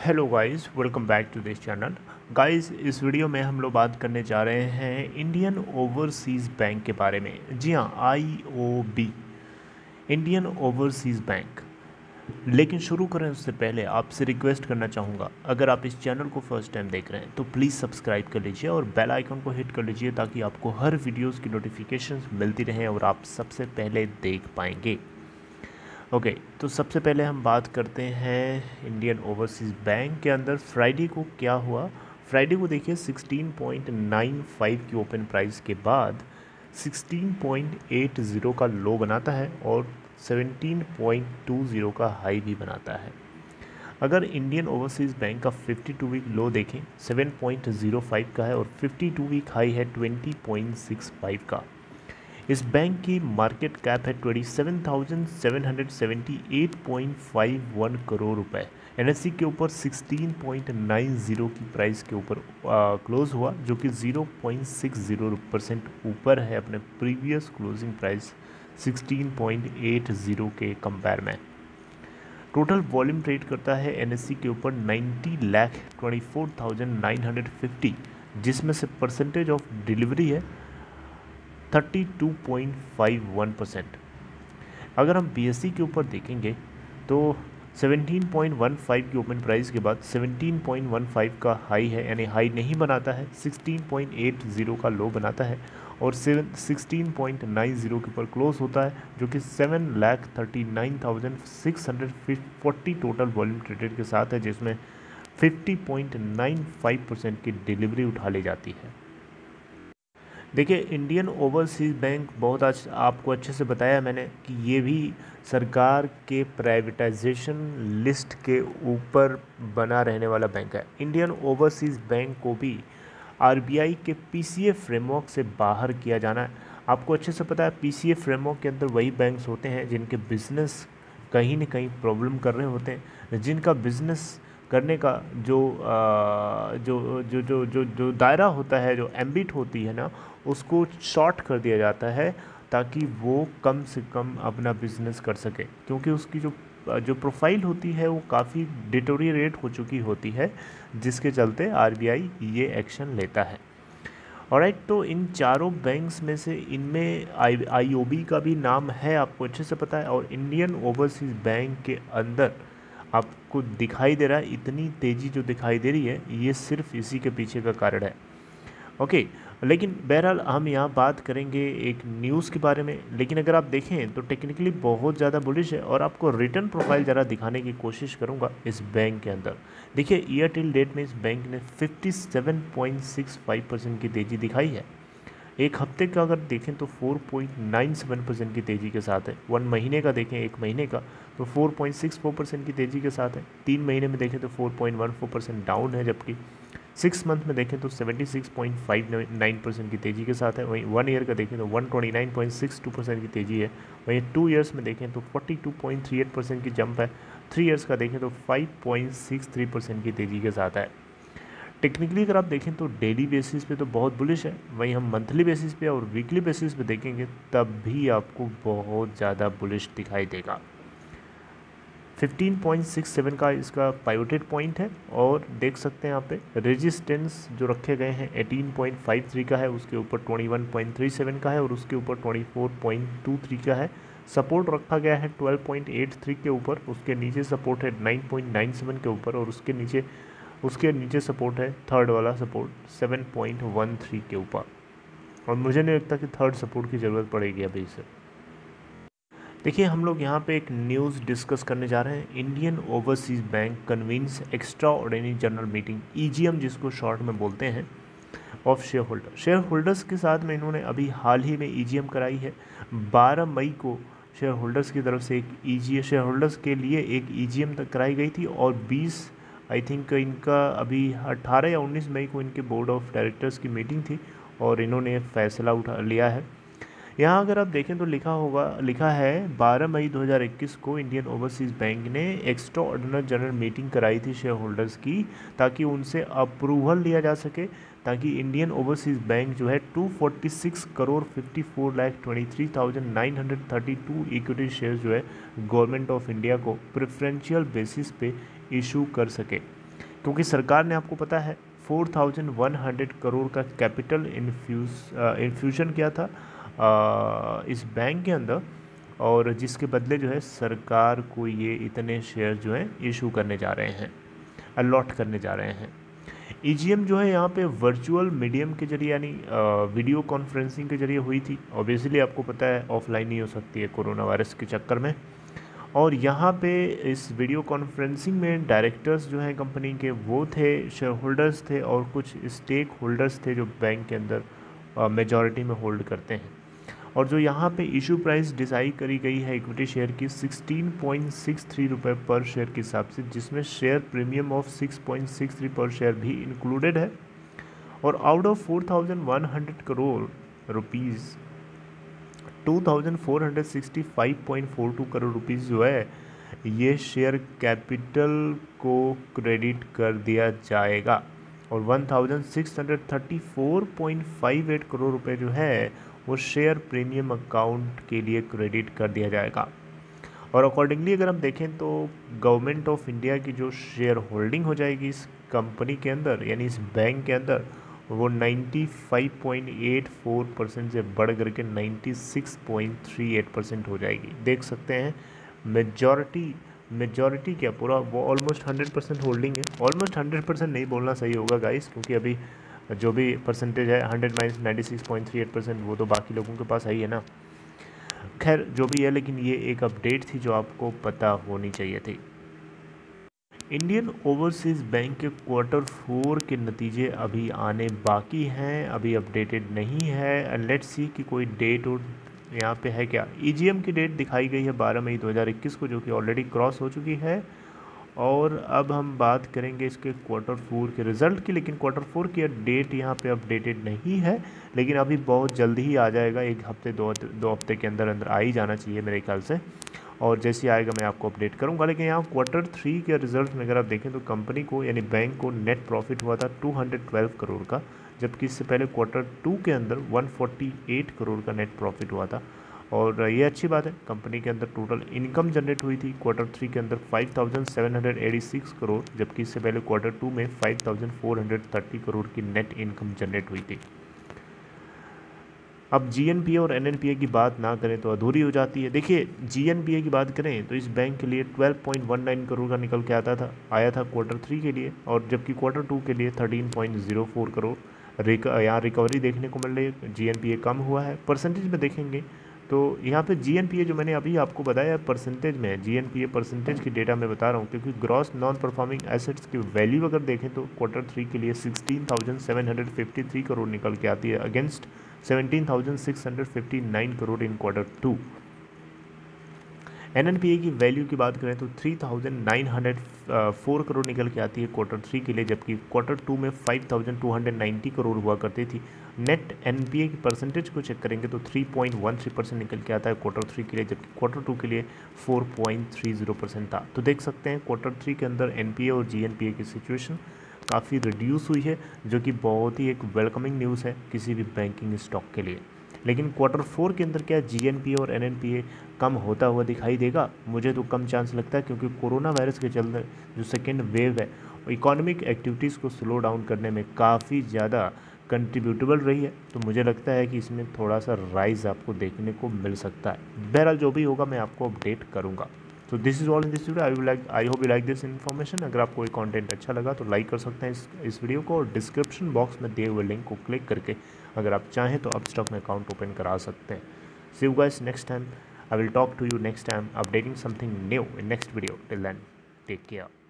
Hello guys, welcome back to this channel. Guys, इस video में हम लोग बात करने जा रहे हैं इंडियन ओवरसीज़ बैंक के बारे में। जी हाँ, IOB, इंडियन ओवरसीज़ बैंक। लेकिन शुरू करें उससे पहले आपसे रिक्वेस्ट करना चाहूँगा, अगर आप इस चैनल को फर्स्ट टाइम देख रहे हैं तो प्लीज़ सब्सक्राइब कर लीजिए और बेल आइकन को हिट कर लीजिए ताकि आपको हर वीडियोस की नोटिफिकेशंस मिलती रहें और आप सबसे पहले देख पाएंगे। ओके, तो सबसे पहले हम बात करते हैं इंडियन ओवरसीज़ बैंक के अंदर फ्राइडे को क्या हुआ। फ्राइडे को देखिए 16.95 की ओपन प्राइस के बाद 16.80 का लो बनाता है और 17.20 का हाई भी बनाता है। अगर इंडियन ओवरसीज़ बैंक का 52 वीक लो देखें 7.05 का है और 52 वीक हाई है 20.65 का। इस बैंक की मार्केट कैप है 27,778.51 करोड़ रुपए। NSE के ऊपर 16.90 की प्राइस के ऊपर क्लोज हुआ, जो कि 0.60% ऊपर है अपने प्रीवियस क्लोजिंग प्राइस 16.80 के कंपेयर में। टोटल वॉल्यूम ट्रेड करता है NSE के ऊपर 90,24,950, जिसमें से परसेंटेज ऑफ डिलीवरी है 32.51%। अगर हम BSE के ऊपर देखेंगे तो 17.15 की ओपन प्राइस के बाद 17.15 का हाई है, यानी हाई नहीं बनाता है, 16.80 का लो बनाता है और 16.90 के ऊपर क्लोज होता है, जो कि 7,39,640 टोटल वॉल्यूम ट्रेडेड के साथ है, जिसमें 50.95% की डिलीवरी उठा ली जाती है। देखिए, इंडियन ओवरसीज़ बैंक बहुत आज आपको अच्छे से बताया मैंने कि ये भी सरकार के प्राइवेटाइजेशन लिस्ट के ऊपर बना रहने वाला बैंक है। इंडियन ओवरसीज़ बैंक को भी RBI के PCA फ्रेमवर्क से बाहर किया जाना है। आपको अच्छे से पता है, PCA फ्रेमवर्क के अंदर वही बैंक्स होते हैं जिनके बिजनेस कहीं ना कहीं प्रॉब्लम कर रहे होते हैं, जिनका बिजनेस करने का जो दायरा होता है, जो एम्बिट होती है ना, उसको शॉर्ट कर दिया जाता है ताकि वो कम से कम अपना बिजनेस कर सके, क्योंकि उसकी जो प्रोफाइल होती है वो काफ़ी डिटोरिएट हो चुकी होती है, जिसके चलते RBI ये एक्शन लेता है। ऑलराइट, तो इन चारों बैंक्स में से इनमें IOB का भी नाम है, आपको अच्छे से पता है। और इंडियन ओवरसीज़ बैंक के अंदर आपको दिखाई दे रहा है इतनी तेज़ी जो दिखाई दे रही है, ये सिर्फ इसी के पीछे का कारण है। ओके, लेकिन बहरहाल हम यहाँ बात करेंगे एक न्यूज़ के बारे में। लेकिन अगर आप देखें तो टेक्निकली बहुत ज़्यादा बुलिश है और आपको रिटर्न प्रोफाइल ज़रा दिखाने की कोशिश करूँगा इस बैंक के अंदर। देखिए, ईयर टिल डेट में इस बैंक ने 57.65% की तेज़ी दिखाई है। एक हफ्ते का अगर देखें तो 4.97% की तेज़ी के साथ है। 1 महीने का देखें, एक महीने का, तो 4.64% की तेज़ी के साथ है। 3 महीने में देखें तो 4.14% डाउन है, जबकि 6 मंथ में देखें तो 76.59% की तेज़ी के साथ है। वहीं 1 ईयर का देखें तो 129.62% की तेज़ी है। वहीं 2 ईयर्स में देखें तो 42.38% की जंप है। 3 ईयर्स का देखें तो 5.63% की तेज़ी के साथ है। टेक्निकली अगर आप देखें तो डेली बेसिस पे तो बहुत बुलिश है, वहीं हम मंथली बेसिस पे और वीकली बेसिस पे देखेंगे तब भी आपको बहुत ज़्यादा बुलिश दिखाई देगा। 15.67 का इसका पाइवोटेड पॉइंट है और देख सकते हैं यहाँ पे रेजिस्टेंस जो रखे गए हैं 18.53 का है, उसके ऊपर 21.37 का है और उसके ऊपर 24.23 का है। सपोर्ट रखा गया है 12.83 के ऊपर, उसके नीचे सपोर्ट है 9.97 के ऊपर और उसके नीचे सपोर्ट है थर्ड वाला सपोर्ट 7.13 के ऊपर। और मुझे नहीं लगता कि थर्ड सपोर्ट की ज़रूरत पड़ेगी अभी से। देखिए, हम लोग यहाँ पे एक न्यूज़ डिस्कस करने जा रहे हैं। Indian Overseas Bank convenes extraordinary general meeting, EGM जिसको शॉर्ट में बोलते हैं, ऑफ शेयर होल्डर्स के साथ में इन्होंने अभी हाल ही में EGM कराई है। 12 मई को शेयर होल्डर्स की तरफ से एक शेयर होल्डर्स के लिए एक EGM तक कराई गई थी और 20 आई थिंक इनका अभी 18 या 19 मई को इनके बोर्ड ऑफ डायरेक्टर्स की मीटिंग थी और इन्होंने फैसला उठा लिया है। यहाँ अगर आप देखें तो लिखा है 12 मई 2021 को इंडियन ओवरसीज़ बैंक ने एक्स्ट्रा ऑर्डिनरी जनरल मीटिंग कराई थी शेयर होल्डर्स की, ताकि उनसे अप्रूवल लिया जा सके, ताकि इंडियन ओवरसीज़ बैंक जो है 246,54,23,932 इक्विटी शेयर जो है गवर्नमेंट ऑफ इंडिया को प्रेफरेंशियल बेसिस पे इशू कर सके। क्योंकि सरकार ने आपको पता है 4100 करोड़ का कैपिटल इन्फ्यूजन किया था इस बैंक के अंदर, और जिसके बदले जो है सरकार को ये इतने शेयर जो है इशू करने जा रहे हैं, अलॉट करने जा रहे हैं। ईजीएम जो है यहाँ पे वर्चुअल मीडियम के जरिए यानी वीडियो कॉन्फ्रेंसिंग के जरिए हुई थी। ऑब्वियसली आपको पता है ऑफलाइन नहीं हो सकती है कोरोना वायरस के चक्कर में। और यहाँ पे इस वीडियो कॉन्फ्रेंसिंग में डायरेक्टर्स जो हैं कंपनी के वो थे, शेयर होल्डर्स थे और कुछ स्टेक होल्डर्स थे जो बैंक के अंदर मेजॉरिटी में होल्ड करते हैं। और जो यहाँ पे इशू प्राइस डिसाइड करी गई है इक्विटी शेयर की 16.63 रुपये पर शेयर के हिसाब से, जिसमें शेयर प्रीमियम ऑफ 6.63 पर शेयर भी इंक्लूडेड है। और out of 4100 crore rupees 2465.42 crore rupees जो है ये शेयर कैपिटल को क्रेडिट कर दिया जाएगा, और 1634.58 करोड़ रुपए जो है वो शेयर प्रीमियम अकाउंट के लिए क्रेडिट कर दिया जाएगा। और अकॉर्डिंगली अगर हम देखें तो गवर्नमेंट ऑफ इंडिया की जो शेयर होल्डिंग हो जाएगी इस कंपनी के अंदर यानी इस बैंक के अंदर, वो 95.84% से बढ़ करके 96.38% हो जाएगी। देख सकते हैं मेजॉरिटी क्या पूरा वो ऑलमोस्ट 100% होल्डिंग है। ऑलमोस्ट 100% नहीं बोलना सही होगा गाइस, क्योंकि अभी जो भी परसेंटेज है 100 माइनस 96.38% वो तो बाकी लोगों के पास है ही है ना। खैर जो भी है, लेकिन ये एक अपडेट थी जो आपको पता होनी चाहिए थी। इंडियन ओवरसीज़ बैंक के Q4 के नतीजे अभी आने बाकी हैं, अभी अपडेटेड नहीं है। लेट्स सी कि कोई डेट और यहाँ पे है क्या। ईजीएम की डेट दिखाई गई है 12 मई 2021 को, जो कि ऑलरेडी क्रॉस हो चुकी है। और अब हम बात करेंगे इसके Q4 के रिज़ल्ट की, लेकिन Q4 की डेट यहाँ पे अपडेटेड नहीं है, लेकिन अभी बहुत जल्दी ही आ जाएगा। एक हफ्ते दो हफ्ते के अंदर अंदर आ ही जाना चाहिए मेरे ख्याल से, और जैसे आएगा मैं आपको अपडेट करूंगा। लेकिन यहाँ Q3 के रिजल्ट में अगर आप देखें तो कंपनी को यानी बैंक को नेट प्रॉफिट हुआ था 212 करोड़ का, जबकि इससे पहले Q2 के अंदर 148 करोड़ का नेट प्रॉफिट हुआ था। और ये अच्छी बात है, कंपनी के अंदर टोटल इनकम जनरेट हुई थी Q3 के अंदर 5786 करोड़, जबकि इससे पहले Q2 में 5430 करोड़ की नेट इनकम जनरेट हुई थी। अब जीएनपीए और एनएनपीए की बात ना करें तो अधूरी हो जाती है। देखिए जीएनपीए की बात करें तो इस बैंक के लिए 12.19 करोड़ का निकल के आया था Q3 के लिए, और जबकि Q2 के लिए 13.04 करोड़। यहाँ रिकवरी देखने को मिल रही है, जीएनपीए कम हुआ है। परसेंटेज में देखेंगे तो यहाँ पे जीएनपीए जो मैंने अभी आपको बताया परसेंटेज में है, जीएनपीए परसेंटेज की डेटा मैं बता रहा हूँ, क्योंकि ग्रॉस नॉन परफॉर्मिंग एसेट्स की वैल्यू अगर देखें तो Q3 के लिए 16,753 करोड़ निकल के आती है अगेंस्ट 17,659 करोड़ इन Q2। एनएनपीए की वैल्यू की बात करें तो 3,904 करोड़ निकल के आती है Q3 के लिए, जबकि Q2 में 5,290 करोड़ हुआ करती थी। नेट एनपीए की परसेंटेज को चेक करेंगे तो 3.13% निकल के आता है Q3 के लिए, जबकि Q2 के लिए 4.30% था। तो देख सकते हैं Q3 के अंदर एनपीए और जीएनपीए की सिचुएशन काफ़ी रिड्यूस हुई है, जो कि बहुत ही एक वेलकमिंग न्यूज़ है किसी भी बैंकिंग स्टॉक के लिए। लेकिन Q4 के अंदर क्या जीएनपीए और एनएनपीए कम होता हुआ दिखाई देगा? मुझे तो कम चांस लगता है, क्योंकि कोरोना वायरस के चलते जो सेकेंड वेव है इकोनॉमिक एक्टिविटीज़ को स्लो डाउन करने में काफ़ी ज़्यादा कंट्रीब्यूटेबल रही है। तो मुझे लगता है कि इसमें थोड़ा सा राइज आपको देखने को मिल सकता है। बहरहाल जो भी होगा मैं आपको अपडेट करूँगा। तो this is all in this video. I hope you like this information. अगर आपको ये कंटेंट अच्छा लगा तो लाइक कर सकते हैं इस वीडियो को, और डिस्क्रिप्शन बॉक्स में दिए हुए लिंक को क्लिक करके अगर आप चाहें तो अपस्टॉक में अकाउंट ओपन करा सकते हैं। See you guys next time. I will talk to you next time updating something new in next video. Till then, take care.